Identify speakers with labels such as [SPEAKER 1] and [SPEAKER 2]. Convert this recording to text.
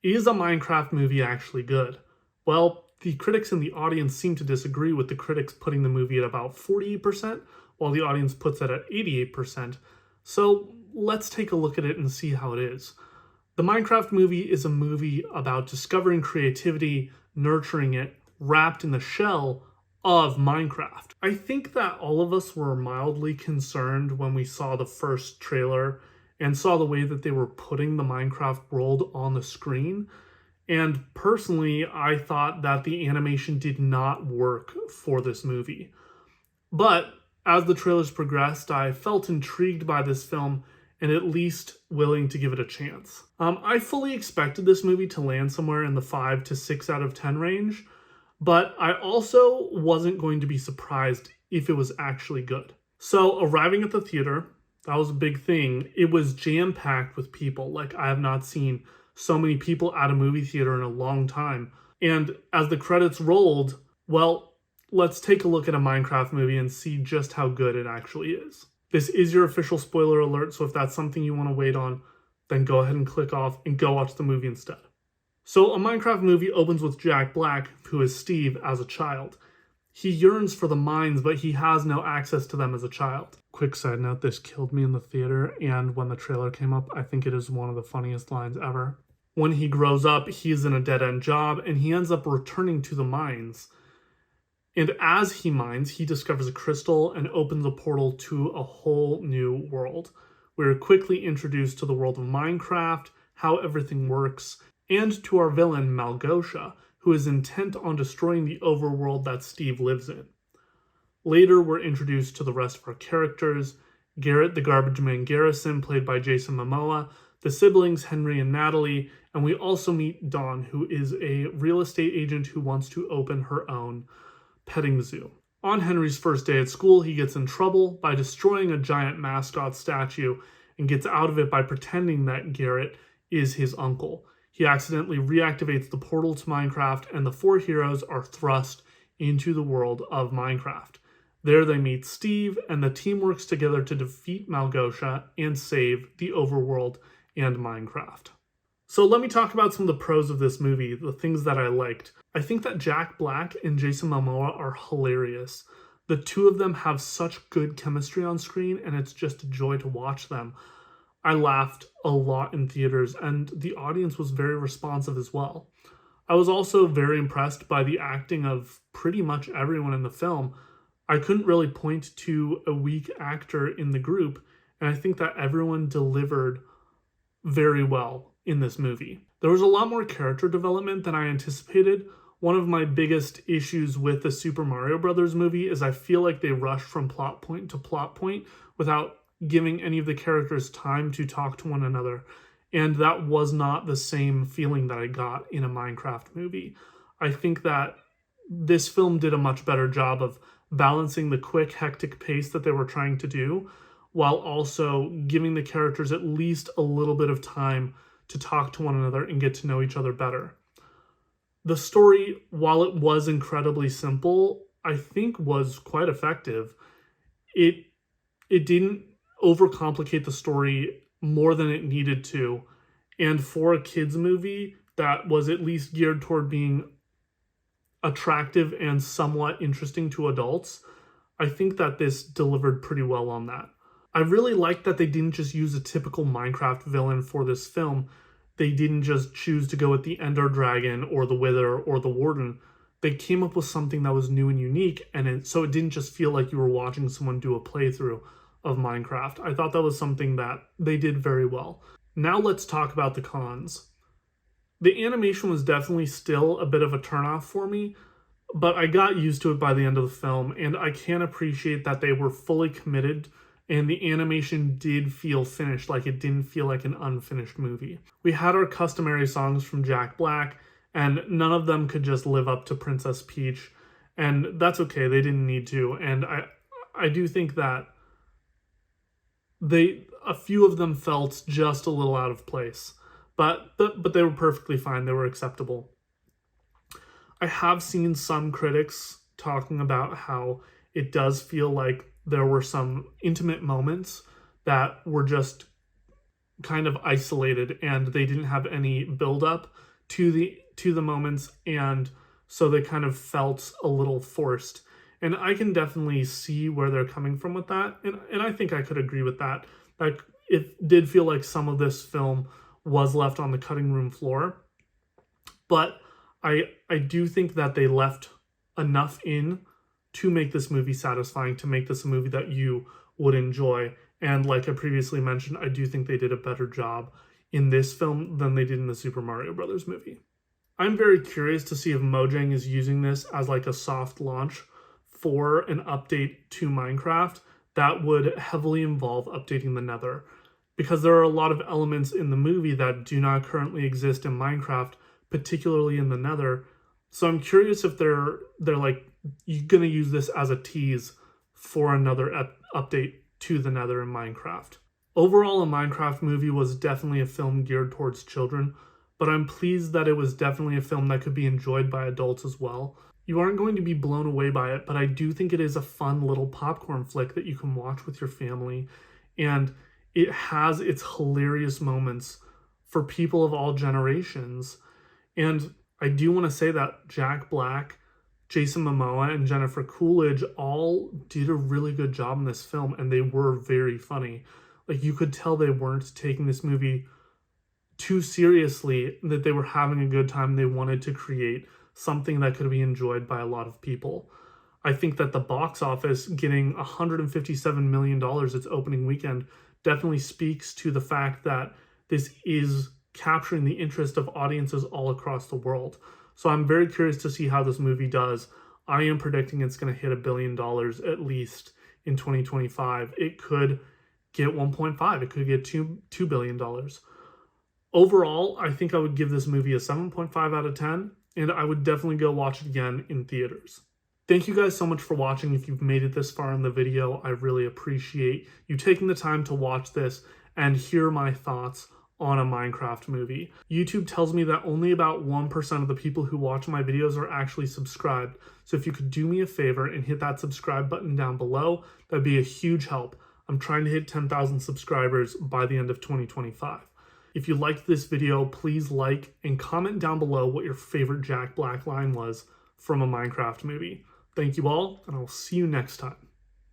[SPEAKER 1] Is a Minecraft movie actually good? Well, the critics in the audience seem to disagree, with the critics putting the movie at about 48%, while the audience puts it at 88%. So let's take a look at it and see how it is. The Minecraft movie is a movie about discovering creativity, nurturing it, wrapped in the shell of Minecraft. I think that all of us were mildly concerned when we saw the first trailer and saw the way that they were putting the Minecraft world on the screen. And personally, I thought that the animation did not work for this movie. But as the trailers progressed, I felt intrigued by this film and at least willing to give it a chance. I fully expected this movie to land somewhere in the 5 to 6 out of 10 range, but I also wasn't going to be surprised if it was actually good. So, arriving at the theater, that was a big thing. It was jam-packed with people. Like, I have not seen so many people at a movie theater in a long time. And as the credits rolled, well, let's take a look at a Minecraft movie and see just how good it actually is. This is your official spoiler alert, so if that's something you want to wait on, then go ahead and click off and go watch the movie instead. So, a Minecraft movie opens with Jack Black, who is Steve, as a child. He yearns for the mines, but he has no access to them as a child. Quick side note, this killed me in the theater, and when the trailer came up, I think it is one of the funniest lines ever. When he grows up, he's in a dead-end job, and he ends up returning to the mines. And as he mines, he discovers a crystal and opens a portal to a whole new world. We're quickly introduced to the world of Minecraft, how everything works, and to our villain, Malgosha, who is intent on destroying the overworld that Steve lives in. Later, we're introduced to the rest of our characters: Garrett the Garbage Man Garrison, played by Jason Momoa, the siblings Henry and Natalie, and we also meet Dawn, who is a real estate agent who wants to open her own petting zoo. On Henry's first day at school, he gets in trouble by destroying a giant mascot statue and gets out of it by pretending that Garrett is his uncle. He accidentally reactivates the portal to Minecraft, and the four heroes are thrust into the world of Minecraft. There they meet Steve, and the team works together to defeat Malgosha and save the overworld and Minecraft. So let me talk about some of the pros of this movie, the things that I liked. I think that Jack Black and Jason Momoa are hilarious. The two of them have such good chemistry on screen, and it's just a joy to watch them. I laughed a lot in theaters, and the audience was very responsive as well. I was also very impressed by the acting of pretty much everyone in the film. I couldn't really point to a weak actor in the group, and I think that everyone delivered very well in this movie. There was a lot more character development than I anticipated. One of my biggest issues with the Super Mario Brothers movie is I feel like they rushed from plot point to plot point without giving any of the characters time to talk to one another. And that was not the same feeling that I got in a Minecraft movie. I think that this film did a much better job of balancing the quick, hectic pace that they were trying to do, while also giving the characters at least a little bit of time to talk to one another and get to know each other better. The story, while it was incredibly simple, I think was quite effective. It didn't overcomplicate the story more than it needed to. And for a kids movie that was at least geared toward being attractive and somewhat interesting to adults, I think that this delivered pretty well on that. I really liked that they didn't just use a typical Minecraft villain for this film. They didn't just choose to go with the Ender Dragon or the Wither or the Warden. They came up with something that was new and unique, and so it didn't just feel like you were watching someone do a playthrough of Minecraft. I thought that was something that they did very well. Now let's talk about the cons. The animation was definitely still a bit of a turnoff for me, but I got used to it by the end of the film, and I can appreciate that they were fully committed and the animation did feel finished, like it didn't feel like an unfinished movie. We had our customary songs from Jack Black, and none of them could just live up to Princess Peach, and that's okay, they didn't need to, and I do think that a few of them felt just a little out of place, but they were perfectly fine, they were acceptable. I have seen some critics talking about how it does feel like there were some intimate moments that were just kind of isolated and they didn't have any build up to the moments, and so they kind of felt a little forced. And I can definitely see where they're coming from with that, and I think I could agree with that. Like, it did feel like some of this film was left on the cutting room floor, but I do think that they left enough in to make this movie satisfying, to make this a movie that you would enjoy. And like I previously mentioned, I do think they did a better job in this film than they did in the Super Mario Brothers movie. I'm very curious to see if Mojang is using this as like a soft launch for an update to Minecraft that would heavily involve updating the Nether, because there are a lot of elements in the movie that do not currently exist in Minecraft, particularly in the Nether. So I'm curious if they're like going to use this as a tease for another update to the Nether in Minecraft. Overall, a Minecraft movie was definitely a film geared towards children, but I'm pleased that it was definitely a film that could be enjoyed by adults as well. You aren't going to be blown away by it, but I do think it is a fun little popcorn flick that you can watch with your family, and it has its hilarious moments for people of all generations. And I do want to say that Jack Black, Jason Momoa, and Jennifer Coolidge all did a really good job in this film, and they were very funny. Like, you could tell they weren't taking this movie too seriously, that they were having a good time. They wanted to create something that could be enjoyed by a lot of people. I think that the box office getting $157 million its opening weekend definitely speaks to the fact that this is capturing the interest of audiences all across the world. So I'm very curious to see how this movie does. I am predicting it's going to hit $1 billion at least in 2025. It could get 1.5. It could get $2 billion. Overall, I think I would give this movie a 7.5 out of 10, and I would definitely go watch it again in theaters. Thank you guys so much for watching. If you've made it this far in the video, I really appreciate you taking the time to watch this and hear my thoughts on a Minecraft movie. YouTube tells me that only about 1% of the people who watch my videos are actually subscribed. So if you could do me a favor and hit that subscribe button down below, that'd be a huge help. I'm trying to hit 10,000 subscribers by the end of 2025. If you liked this video, please like and comment down below what your favorite Jack Black line was from a Minecraft movie. Thank you all, and I'll see you next time.